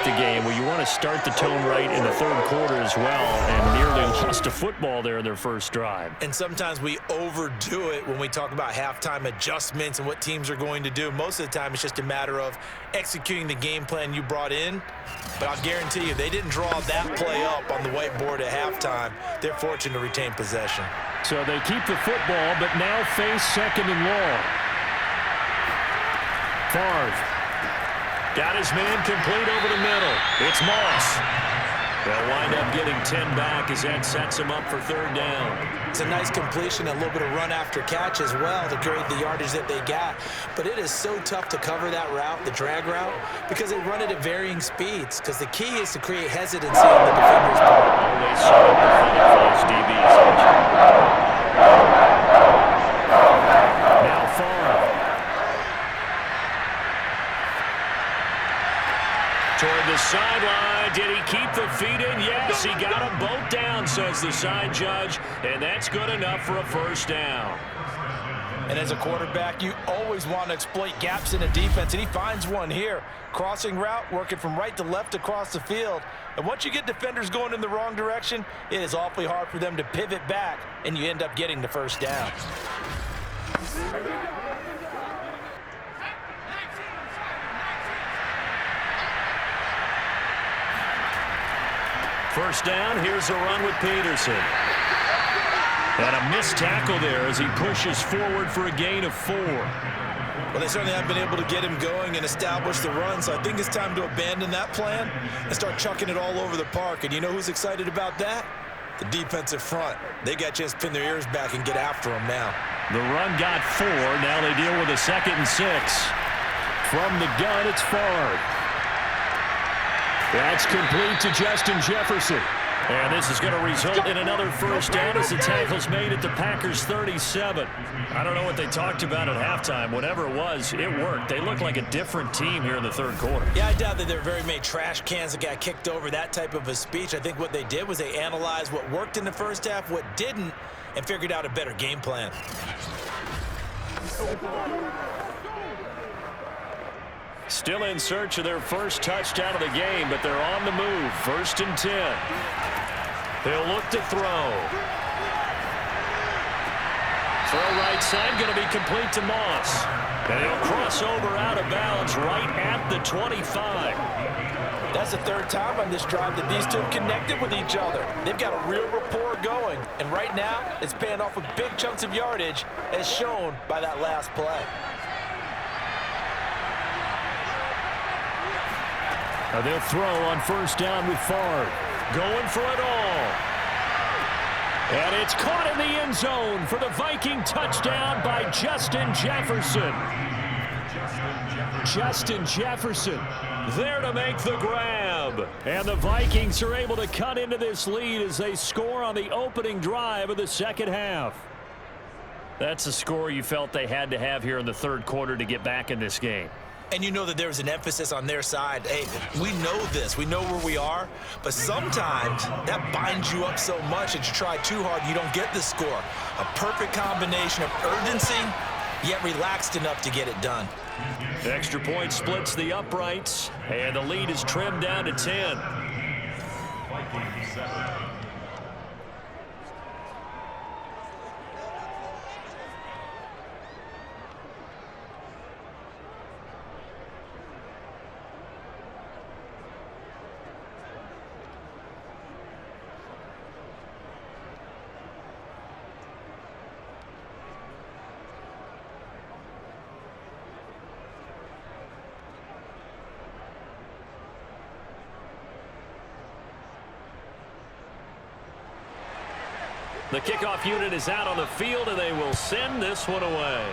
the game. Well, you want to start the tone right in the third quarter as well, and nearly lost a football there in their first drive. And sometimes we overdo it when we talk about halftime adjustments and what teams are going to do. Most of the time, it's just a matter of executing the game plan you brought in. But I'll guarantee you, they didn't draw that play up on the whiteboard at halftime. They're fortunate to retain possession. So they keep the football, but now face second and long. Favre got his man complete over the middle. It's Moss. They'll wind up getting 10 back as that sets him up for third down. It's a nice completion, a little bit of run after catch as well to create the yardage that they got. But it is so tough to cover that route, the drag route, because they run it at varying speeds. Because the key is to create hesitancy on the defender's part. Always set up the for those DBs. Now Favre. Toward the sideline. Did he keep the feet in? Yes, he got them both down, says the side judge, and that's good enough for a first down. And as a quarterback, you always want to exploit gaps in a defense, and he finds one here. Crossing route, working from right to left across the field. And once you get defenders going in the wrong direction, it is awfully hard for them to pivot back, and you end up getting the first down. First down, here's a run with Peterson. And a missed tackle there as he pushes forward for a gain of 4. Well, they certainly haven't been able to get him going and establish the run, so I think it's time to abandon that plan and start chucking it all over the park. And you know who's excited about that? The defensive front. They got a chance to pin their ears back and get after him now. The run got 4. Now they deal with a 2nd and 6. From the gun, it's Favre. That's complete to Justin Jefferson. And this is going to result in another first down as the tackle's made at the Packers' 37. I don't know what they talked about at halftime. Whatever it was, it worked. They look like a different team here in the third quarter. Yeah, I doubt that there were very many trash cans that got kicked over, that type of a speech. I think what they did was they analyzed what worked in the first half, what didn't, and figured out a better game plan. Still in search of their first touchdown of the game, but they're on the move. 1st and 10. They'll look to throw. Throw right side, going to be complete to Moss. And he'll cross over out of bounds right at the 25. That's the third time on this drive that these two have connected with each other. They've got a real rapport going. And right now, it's paying off with big chunks of yardage, as shown by that last play. Now they'll throw on first down with Favre. Going for it all. And it's caught in the end zone for the Viking touchdown by Justin Jefferson. Justin Jefferson there to make the grab. And the Vikings are able to cut into this lead as they score on the opening drive of the second half. That's a score you felt they had to have here in the third quarter to get back in this game. And you know that there's an emphasis on their side. Hey, we know this. We know where we are. But sometimes that binds you up so much that you try too hard, you don't get the score. A perfect combination of urgency, yet relaxed enough to get it done. The extra point splits the uprights, and the lead is trimmed down to 10. The kickoff unit is out on the field, and they will send this one away.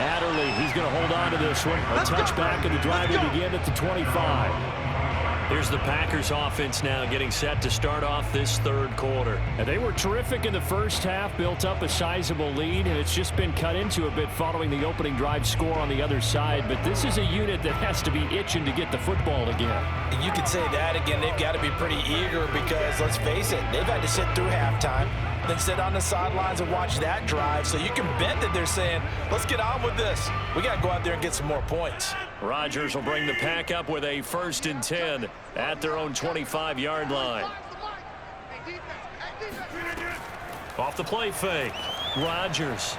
Adderley, he's going to hold on to this one. A touchback, and the drive will begin at the 25. Here's the Packers offense now getting set to start off this third quarter. And they were terrific in the first half, built up a sizable lead, and it's just been cut into a bit following the opening drive score on the other side. But this is a unit that has to be itching to get the football again. You could say that again. They've got to be pretty eager because, let's face it, they've had to sit through halftime. than sit on the sidelines and watch that drive. So you can bet that they're saying, let's get on with this. We got to go out there and get some more points. Rodgers will bring the pack up with a 1st and 10 at their own 25-yard line. Off the play fake. Rodgers.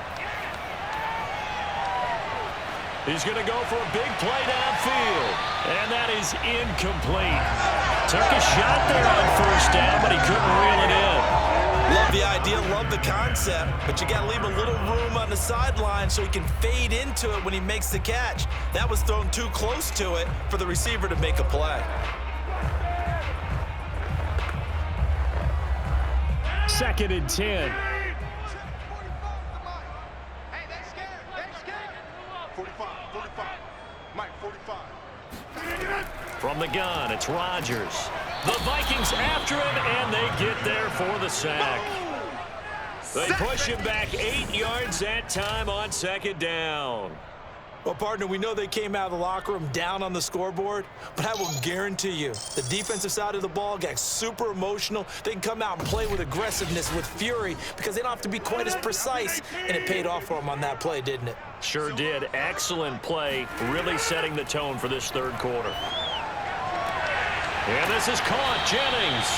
He's going to go for a big play downfield. And that is incomplete. Took a shot there on 1st down, but he couldn't reel it in. Love the idea, love the concept, but you got to leave a little room on the sideline so he can fade into it when he makes the catch. That was thrown too close to it for the receiver to make a play. 2nd and 10. From the gun, it's Rodgers. The Vikings after him, and they get there for the sack. They push him back 8 yards that time on 2nd down. Well, partner, we know they came out of the locker room down on the scoreboard, but I will guarantee you the defensive side of the ball got super emotional. They can come out and play with aggressiveness, with fury, because they don't have to be quite as precise, and it paid off for them on that play, didn't it? Sure did. Excellent play, really setting the tone for this 3rd quarter. And this is caught, Jennings.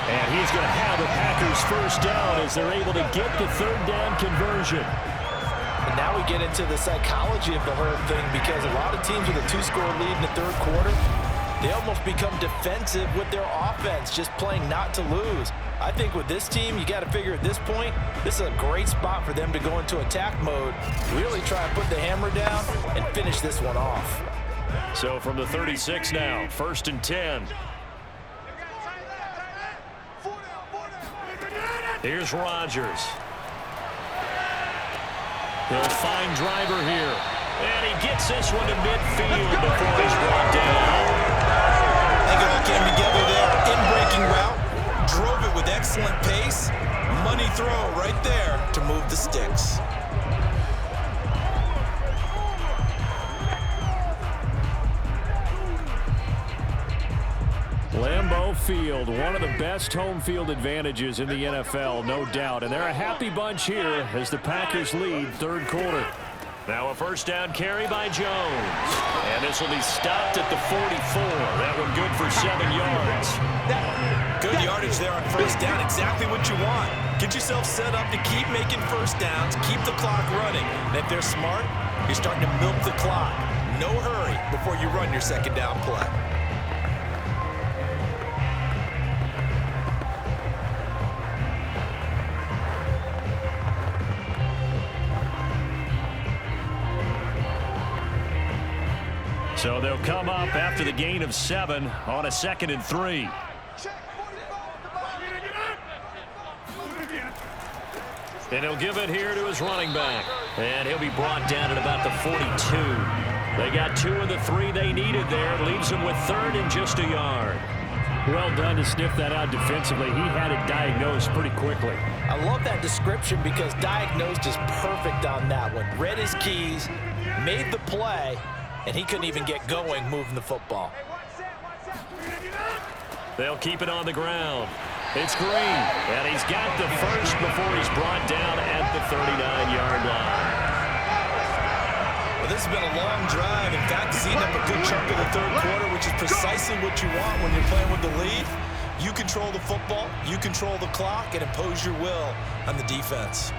And he's going to have the Packers 1st down as they're able to get the 3rd down conversion. And now we get into the psychology of the whole thing, because a lot of teams with a 2-score lead in the 3rd quarter, they almost become defensive with their offense, just playing not to lose. I think with this team, you got to figure at this point, this is a great spot for them to go into attack mode, really try to put the hammer down and finish this one off. So from the 36 now, 1st and 10. Here's Rodgers. He'll find Driver here. And he gets this one to midfield before he's brought down. I think it all came together there. In-breaking route. Drove it with excellent pace. Money throw right there to move the sticks. Lambeau Field, one of the best home field advantages in the NFL, no doubt. And they're a happy bunch here as the Packers lead 3rd quarter. Now a 1st down carry by Jones. And this will be stopped at the 44. That one good for 7 yards. Good yardage there on 1st down. Exactly what you want. Get yourself set up to keep making 1st downs, keep the clock running. And if they're smart, you're starting to milk the clock. No hurry before you run your 2nd down play. So they'll come up after the gain of 7 on a 2nd and 3. And he'll give it here to his running back. And he'll be brought down at about the 42. They got 2 of the 3 they needed there. Leaves them with 3rd and just a yard. Well done to sniff that out defensively. He had it diagnosed pretty quickly. I love that description because diagnosed is perfect on that one. Read his keys, made the play, and he couldn't even get going moving the football. They'll keep it on the ground. It's Green, and he's got the 1st before he's brought down at the 39-yard line. Well, this has been a long drive. In fact, seen up a good chunk of the 3rd quarter, which is precisely what you want when you're playing with the lead. You control the football, you control the clock, and impose your will on the defense.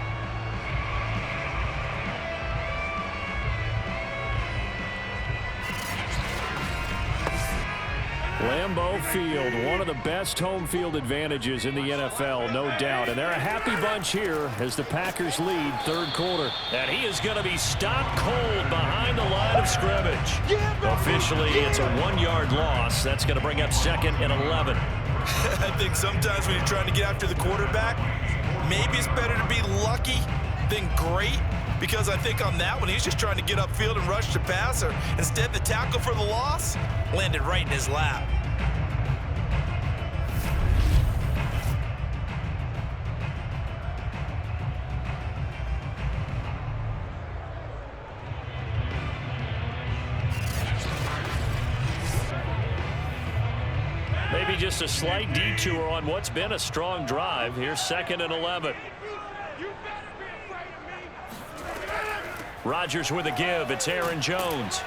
Lambeau Field, one of the best home field advantages in the NFL, no doubt. And they're a happy bunch here as the Packers lead 3rd quarter. And he is going to be stopped cold behind the line of scrimmage. Officially, it's a 1-yard loss. That's going to bring up 2nd and 11. I think sometimes when you're trying to get after the quarterback, maybe it's better to be lucky than great. Because I think on that one, he's just trying to get upfield and rush the passer. Instead, the tackle for the loss landed right in his lap. Maybe just a slight detour on what's been a strong drive. Here's 2nd and 11. Rodgers with a give. It's Aaron Jones.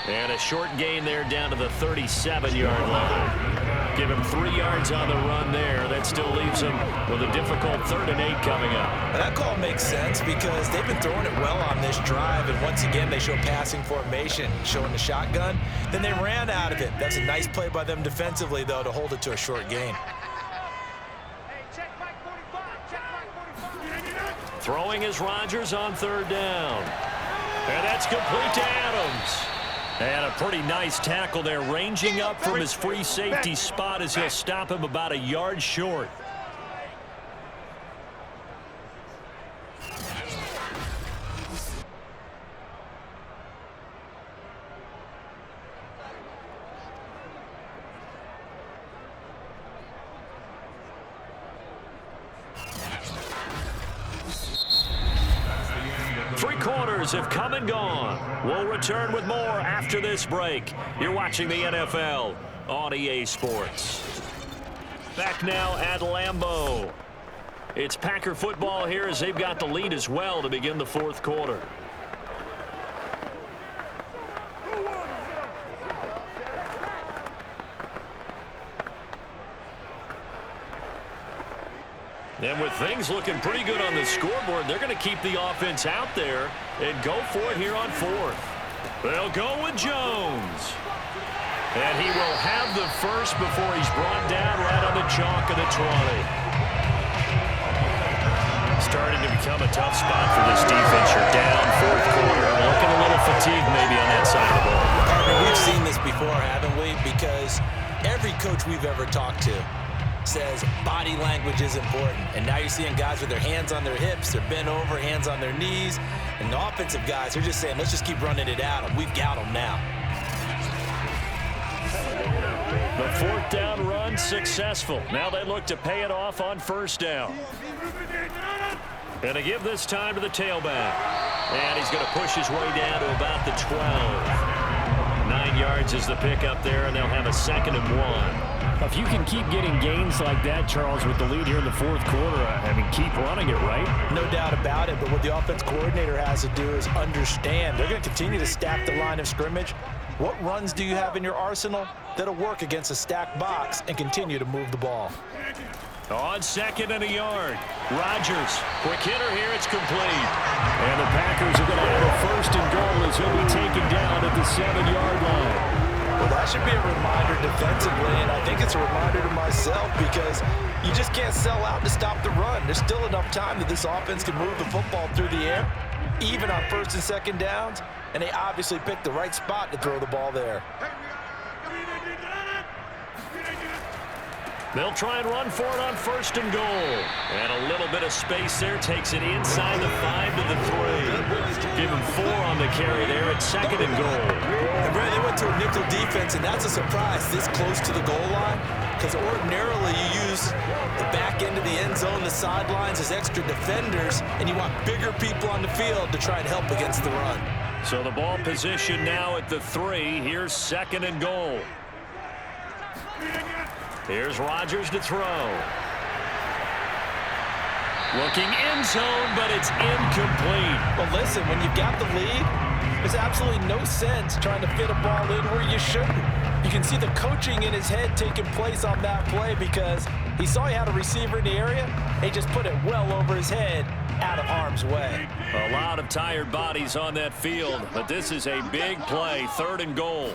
And a short gain there down to the 37-yard line. Give him 3 yards on the run there. That still leaves him with a difficult 3rd and 8 coming up. That call makes sense because they've been throwing it well on this drive, and once again they show passing formation, showing the shotgun. Then they ran out of it. That's a nice play by them defensively, though, to hold it to a short gain. Throwing is Rodgers on 3rd down. And that's complete to Adams. And a pretty nice tackle there, ranging up from his free safety spot as he'll stop him about a yard short. Three quarters have come and gone. We'll return with more after this break. You're watching the NFL on EA Sports. Back now at Lambeau. It's Packer football here as they've got the lead as well to begin the 4th quarter. And with things looking pretty good on the scoreboard, they're going to keep the offense out there and go for it here on 4th. They'll go with Jones. And he will have the first before he's brought down right on the chalk of the 20. Starting to become a tough spot for this defense. You're down 4th quarter. Looking a little fatigued maybe on that side of the ball. Partner, we've seen this before, haven't we? Because every coach we've ever talked to says body language is important. And now you're seeing guys with their hands on their hips, they're bent over, hands on their knees. And the offensive guys are just saying, let's just keep running it at them. We've got them now. The 4th down run successful. Now they look to pay it off on 1st down. And to give this time to the tailback. And he's going to push his way down to about the 12. 9 yards is the pickup there, and they'll have a 2nd and 1. If you can keep getting gains like that, Charles, with the lead here in the 4th quarter, I mean, keep running it, right? No doubt about it, but what the offense coordinator has to do is understand. They're going to continue to stack the line of scrimmage. What runs do you have in your arsenal that'll work against a stacked box and continue to move the ball? On 2nd and a yard. Rodgers, quick hitter here, it's complete. And the Packers are going to have a 1st and goal as he'll be taken down at the 7-yard line. Well, that should be a reminder defensively, and I think it's a reminder to myself because you just can't sell out to stop the run. There's still enough time that this offense can move the football through the air, even on 1st and 2nd downs, and they obviously picked the right spot to throw the ball there. They'll try and run for it on 1st and goal. And a little bit of space there. Takes it inside the 5 to the 3. Give him 4 on the carry there at 2nd and goal. And Brad, they went to a nickel defense, and that's a surprise this close to the goal line. Because ordinarily you use the back end of the end zone, the sidelines as extra defenders, and you want bigger people on the field to try and help against the run. So the ball position now at the 3. Here's 2nd and goal. Here's Rodgers to throw. Looking end zone, but it's incomplete. Well, listen, when you've got the lead, there's absolutely no sense trying to fit a ball in where you shouldn't. You can see the coaching in his head taking place on that play because he saw he had a receiver in the area. He just put it well over his head, out of harm's way. A lot of tired bodies on that field, but this is a big play, 3rd and goal.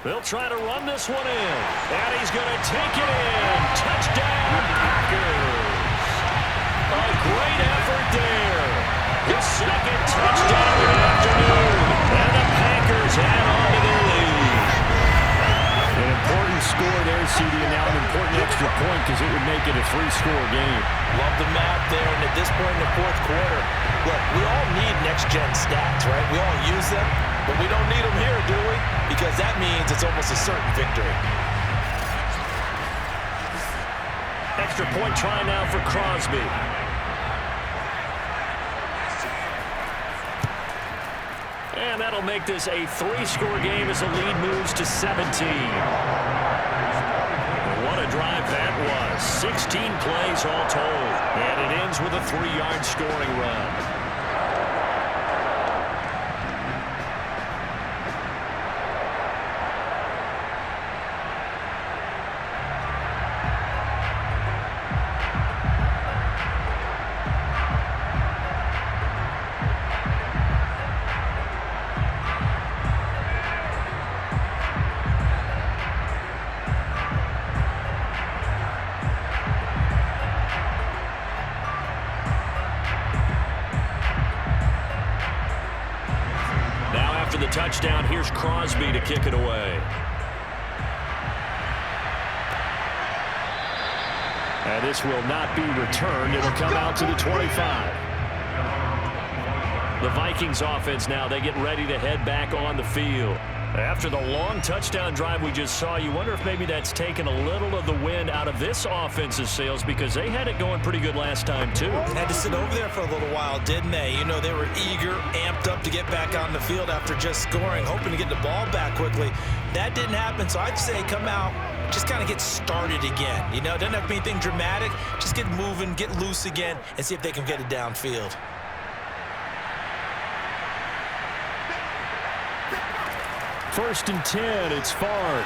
They'll try to run this one in, and he's going to take it in. Touchdown, Packers. A great effort there. His 2nd touchdown of the afternoon, and the Packers add on to their lead. An important score there, CD, and now an important extra point because it would make it a 3-score game. Love the math there, and at this point in the 4th quarter, look, we all need next-gen stats, right? We all use them, but we don't need them here, do we? Because that means it's almost a certain victory. Extra point try now for Crosby. And that'll make this a 3-score game as the lead moves to 17. What a drive that was. 16 plays all told. And it ends with a 3-yard scoring run. after the touchdown. Here's Crosby to kick it away. And this will not be returned. It'll come out to the 25. The Vikings offense now, they get ready to head back on the field. After the long touchdown drive we just saw, you wonder if maybe that's taken a little of the wind out of this offense's sails, because they had it going pretty good last time too. Had to sit over there for a little while, didn't they? You know, they were eager, amped up to get back on the field after just scoring, hoping to get the ball back quickly. That didn't happen, so I'd say come out, just kind of get started again. You know, it doesn't have to be anything dramatic. Just get moving, get loose again, and see if they can get it downfield. First and 10, it's Favre.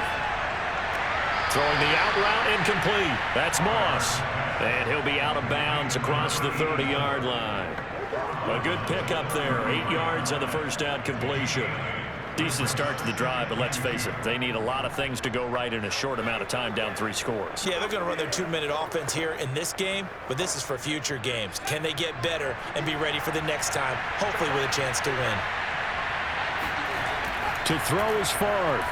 Throwing the out route incomplete. That's Moss. And he'll be out of bounds across the 30-yard line. A good pickup there. 8 yards on the first down completion. Decent start to the drive, but let's face it, they need a lot of things to go right in a short amount of time, down 3 scores. Yeah, they're going to run their 2-minute offense here in this game, but this is for future games. Can they get better and be ready for the next time, hopefully with a chance to win? To throw is Favre.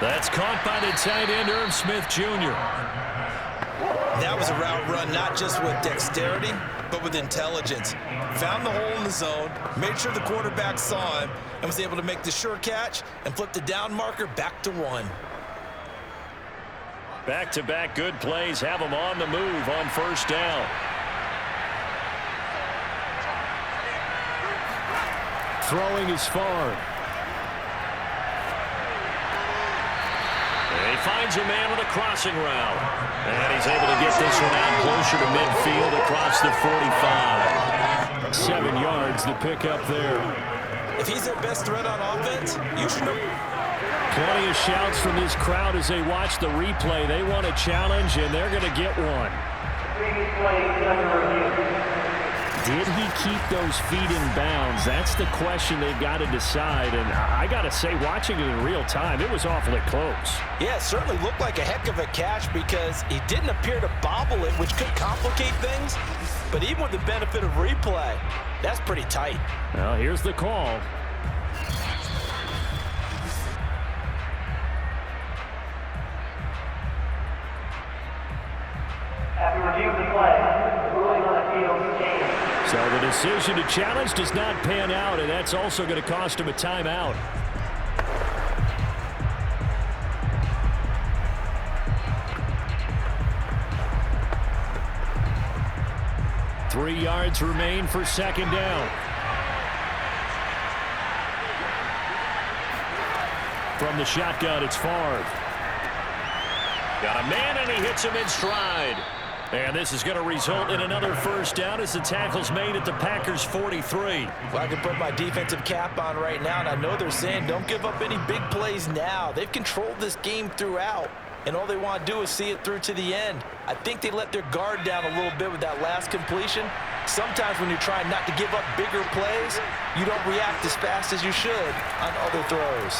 That's caught by the tight end, Irv Smith Jr. That was a route run not just with dexterity, but with intelligence. Found the hole in the zone, made sure the quarterback saw him, and was able to make the sure catch and flip the down marker back to 1. Back-to-back good plays have them on the move on first down. Throwing is Favre. And he finds a man with a crossing route. And he's able to get this one out closer to midfield across the 45. 7 yards, the pickup there. If he's their best threat on offense, you should know. Plenty of shouts from this crowd as they watch the replay. They want a challenge, and they're going to get one. Did he keep those feet in bounds? That's the question they've got to decide. And I got to say, watching it in real time, it was awfully close. Yeah, it certainly looked like a heck of a catch because he didn't appear to bobble it, which could complicate things. But even with the benefit of replay, that's pretty tight. Well, here's the call. After review the play, ruling on the field changed. So the decision to challenge does not pan out, and that's also going to cost him a timeout. Three yards remain for second down. From the shotgun, it's Favre. Got a man, and he hits him in stride. And this is going to result in another first down as the tackle's made at the Packers' 43. Well, I can put my defensive cap on right now, and I know they're saying don't give up any big plays now. They've controlled this game throughout, and all they want to do is see it through to the end. I think they let their guard down a little bit with that last completion. Sometimes when you're trying not to give up bigger plays, you don't react as fast as you should on other throws.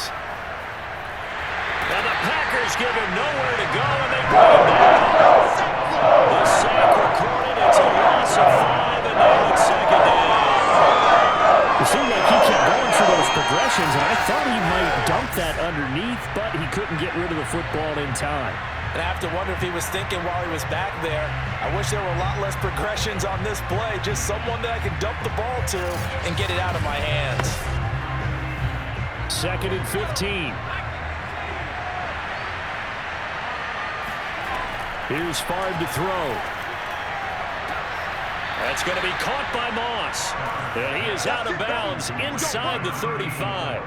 Now the Packers give him nowhere to go, and they bring him down. The sack recorded. It's a loss of 5, and now it's second down. It seemed like he kept going through those progressions, and I thought he might dump that underneath, but he couldn't get rid of the football in time. And I have to wonder if he was thinking while he was back there, I wish there were a lot less progressions on this play, just someone that I can dump the ball to and get it out of my hands. Second and 15. Here's Favre to throw. That's going to be caught by Moss. And he is out of bounds inside the 35.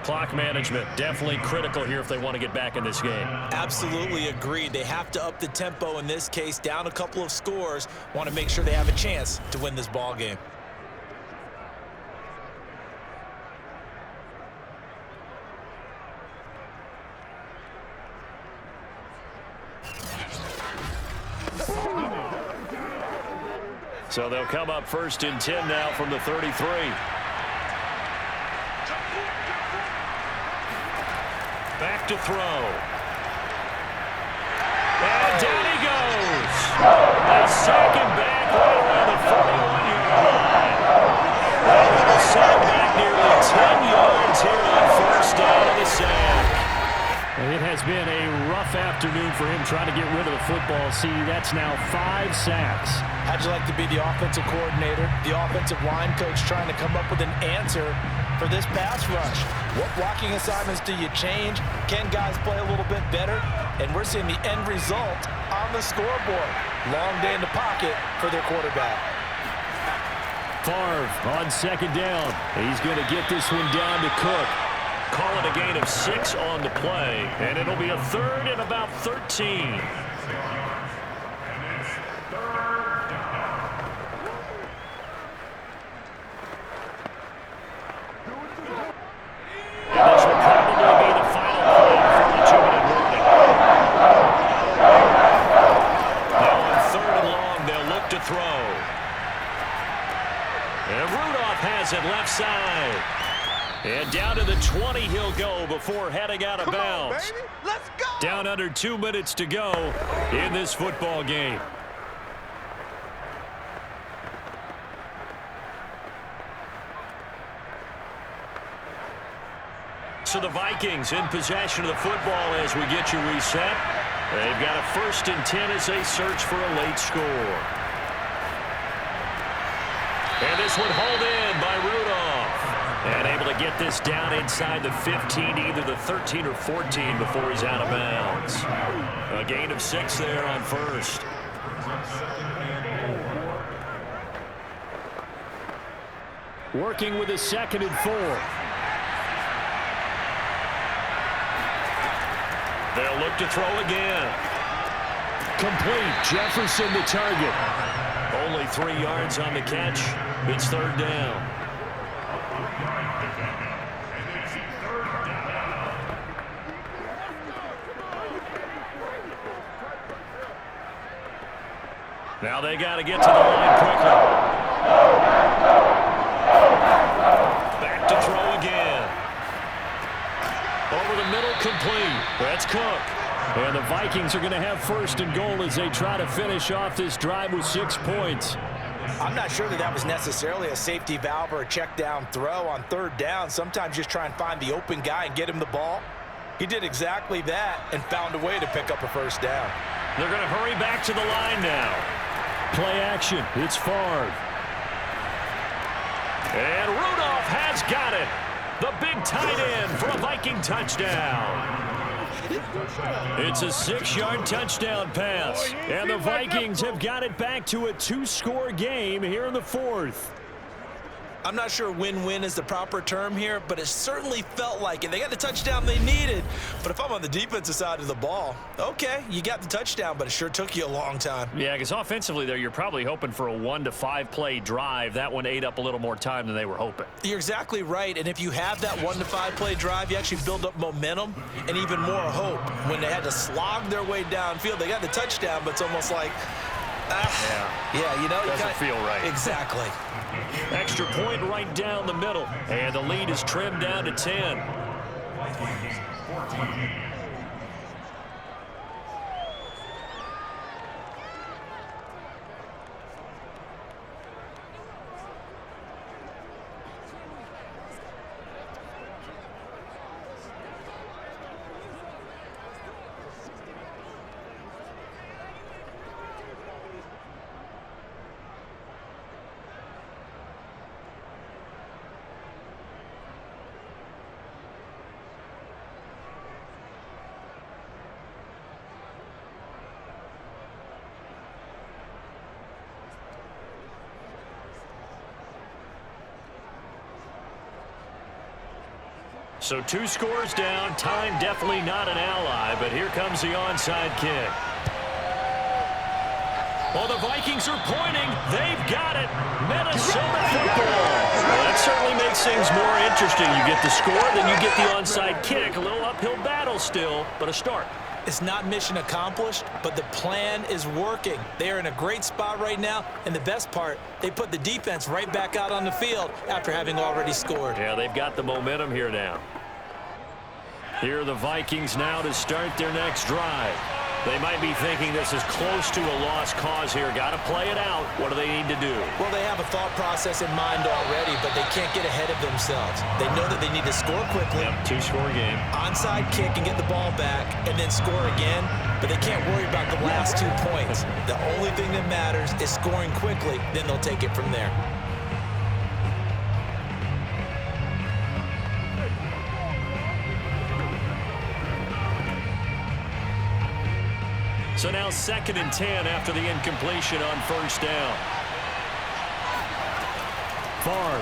Clock management definitely critical here if they want to get back in this game. Absolutely agreed. They have to up the tempo in this case, down a couple of scores. Want to make sure they have a chance to win this ball game. So they'll come up first and 10 now from the 33. Back to throw. And down he goes. A second back right around the 41-yard line. They're going to set him back nearly 10 tough afternoon for him trying to get rid of the football. See, that's now 5 sacks. How'd you like to be the offensive coordinator, the offensive line coach trying to come up with an answer for this pass rush? What blocking assignments do you change? Can guys play a little bit better? And we're seeing the end result on the scoreboard. Long day in the pocket for their quarterback. Favre on second down. He's going to get this one down to Cook. Call it a gain of 6 on the play, and it'll be a 3rd and about 13. And this will probably be the final play before the 2-minute warning. Now on 3rd and long, they'll look to throw. And Rudolph has it left side. And down to the 20 he'll go before heading out of bounds. Let's go! Down under 2 minutes to go in this football game. So the Vikings in possession of the football as we get you reset. They've got a 1st and 10 as they search for a late score. And this one hauled in by Rudolph. And able to get this down inside the 15, either the 13 or 14 before he's out of bounds. A gain of 6 there on 1st. Working with a 2nd and 4. They'll look to throw again. Complete. Jefferson the target. Only 3 yards on the catch. It's 3rd down. Now they got to get to the line quickly. Back to throw again. Over the middle, complete. That's Cook. And the Vikings are going to have 1st and goal as they try to finish off this drive with 6 points. I'm not sure that was necessarily a safety valve or a check down throw on 3rd down. Sometimes just try and find the open guy and get him the ball. He did exactly that and found a way to pick up a 1st down. They're going to hurry back to the line now. Play action. It's Favre. And Rudolph has got it. The big tight end for a Viking touchdown. It's a 6-yard touchdown pass. And the Vikings have got it back to a 2-score game here in the 4th. I'm not sure win-win is the proper term here, but it certainly felt like it. They got the touchdown they needed. But if I'm on the defensive side of the ball, okay, you got the touchdown, but it sure took you a long time. Yeah, because offensively there, you're probably hoping for a 1 to 5 play drive. That one ate up a little more time than they were hoping. You're exactly right, and if you have that 1 to 5 play drive, you actually build up momentum and even more hope. When they had to slog their way downfield, they got the touchdown, but it's almost like, yeah, you know, doesn't feel right. Exactly. Extra point right down the middle, and the lead is trimmed down to 10. So 2 scores down. Time definitely not an ally, but here comes the onside kick. Well, the Vikings are pointing. They've got it. Minnesota football. Well, that certainly makes things more interesting. You get the score, then you get the onside kick. A little uphill battle still, but a start. It's not mission accomplished, but the plan is working. They are in a great spot right now, and the best part, they put the defense right back out on the field after having already scored. Yeah, they've got the momentum here now. Here are the Vikings now to start their next drive. They might be thinking this is close to a lost cause here. Got to play it out. What do they need to do? Well, they have a thought process in mind already, but they can't get ahead of themselves. They know that they need to score quickly. Yep, two-score game. Onside kick and get the ball back and then score again, but they can't worry about the last 2 points. The only thing that matters is scoring quickly, then they'll take it from there. So now 2nd and 10 after the incompletion on first down. Favre.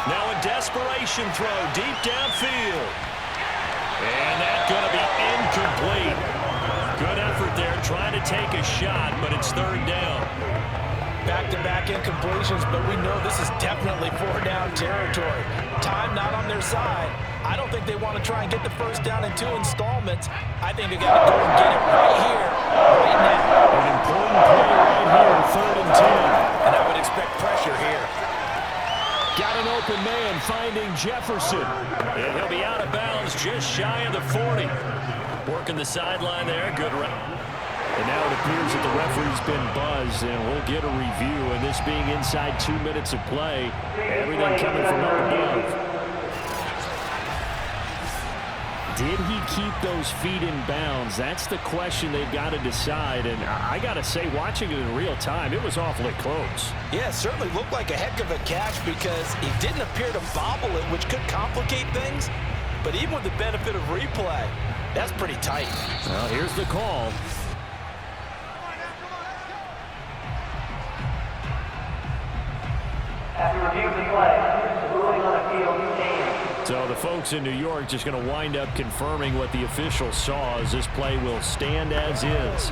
Now a desperation throw deep downfield. And that's going to be incomplete. Good effort there trying to take a shot, but it's 3rd down. Back-to-back incompletions, but we know this is definitely 4-down territory. Time not on their side. I don't think they want to try and get the first down in 2 installments. I think they got to go and get it right here, right now. An important play right here, 3rd and 10. And I would expect pressure here. Got an open man finding Jefferson. And he'll be out of bounds just shy of the 40. Working the sideline there. Good run. And now it appears that the referee's been buzzed, and we'll get a review. And this being inside 2 minutes of play, everything coming from up above. Did he keep those feet in bounds? That's the question they've got to decide. And I got to say, watching it in real time, it was awfully close. Yeah, it certainly looked like a heck of a catch because he didn't appear to bobble it, which could complicate things. But even with the benefit of replay, that's pretty tight. Well, here's the call. After reviewing the play, ruling on the field stands. So the folks in New York just going to wind up confirming what the officials saw, as this play will stand as is.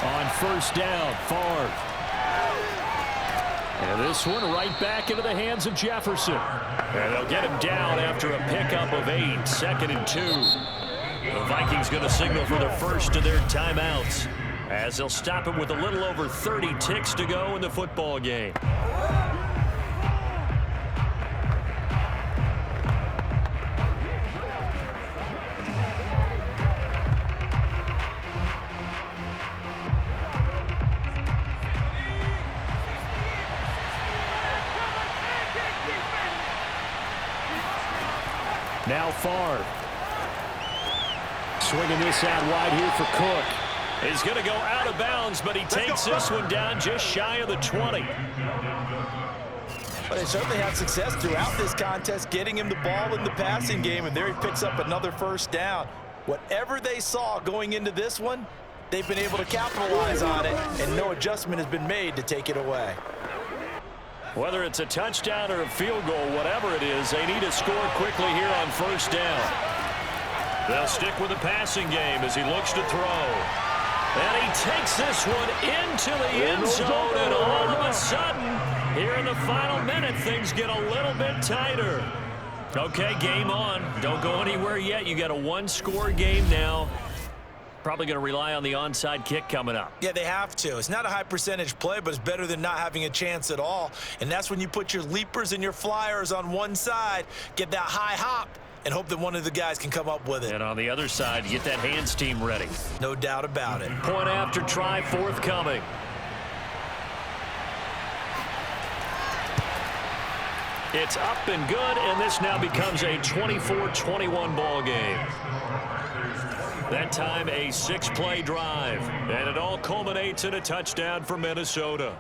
On first down, Favre. And this one right back into the hands of Jefferson. And they'll get him down after a pickup of 8, 2nd and 2. The Vikings going to signal for the first of their timeouts, as they'll stop it with a little over 30 ticks to go in the football game. Now Favre. Swinging this out wide here for Cook. He's going to go out of bounds, but he takes this one down just shy of the 20. But they certainly had success throughout this contest, getting him the ball in the passing game, and there he picks up another first down. Whatever they saw going into this one, they've been able to capitalize on it, and no adjustment has been made to take it away. Whether it's a touchdown or a field goal, whatever it is, they need to score quickly here on first down. They'll stick with the passing game as he looks to throw. And he takes this one into the end zone, and all of a sudden, here in the final minute, things get a little bit tighter. Okay, game on. Don't go anywhere yet. You got a one-score game now. Probably going to rely on the onside kick coming up. Yeah, they have to. It's not a high percentage play, but it's better than not having a chance at all. And that's when you put your leapers and your flyers on one side, get that high hop, and hope that one of the guys can come up with it. And on the other side, get that hands team ready. No doubt about it. Point after try forthcoming. It's up and good, and this now becomes a 24-21 ball game. That time a 6-play drive, and it all culminates in a touchdown for Minnesota.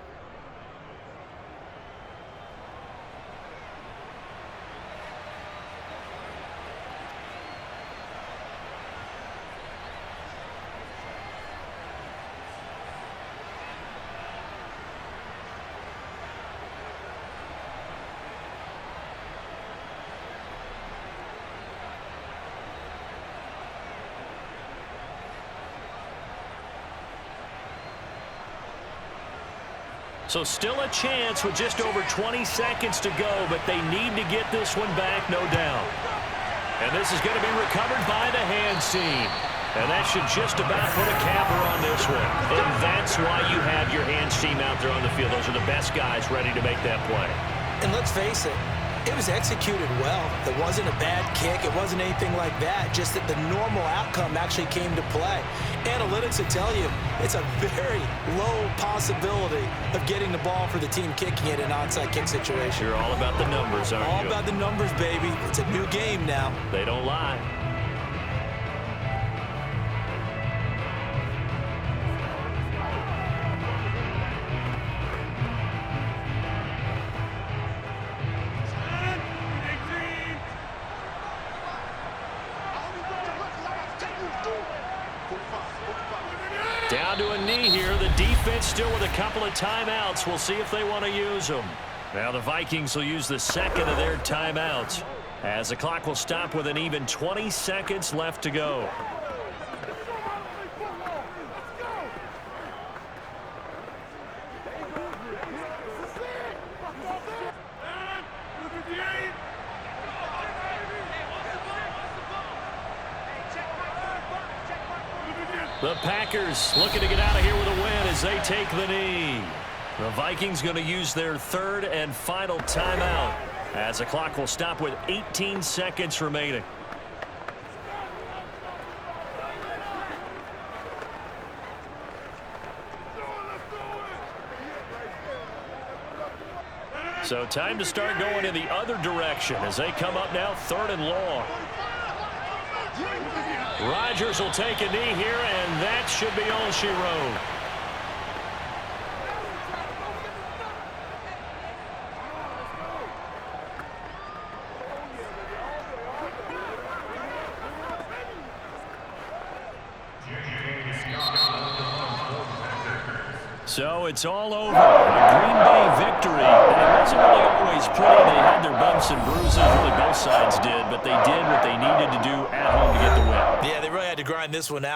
So still a chance with just over 20 seconds to go, but they need to get this one back, no doubt. And this is going to be recovered by the hands team. And that should just about put a capper on this one. And that's why you have your hands team out there on the field. Those are the best guys ready to make that play. And let's face it, it was executed well. It wasn't a bad kick. It wasn't anything like that. Just that the normal outcome actually came to play. Analytics will tell you it's a very low possibility of getting the ball for the team kicking it in an onside kick situation. You're all about the numbers, aren't you? All about the numbers, baby. It's a new game now. They don't lie. Down to a knee here. The defense still with a couple of timeouts. We'll see if they want to use them. Now the Vikings will use the second of their timeouts as the clock will stop with an even 20 seconds left to go. The Packers looking to get out of here with a win as they take the knee. The Vikings going to use their third and final timeout as the clock will stop with 18 seconds remaining. So time to start going in the other direction as they come up now third and long. Rodgers will take a knee here, and that should be all she wrote. So it's all over. A Green Bay victory. And it wasn't really always pretty. They had their bumps and bruises. Really, both sides did. But they did what they needed to do at home to get the win. Yeah, they really had to grind this one out.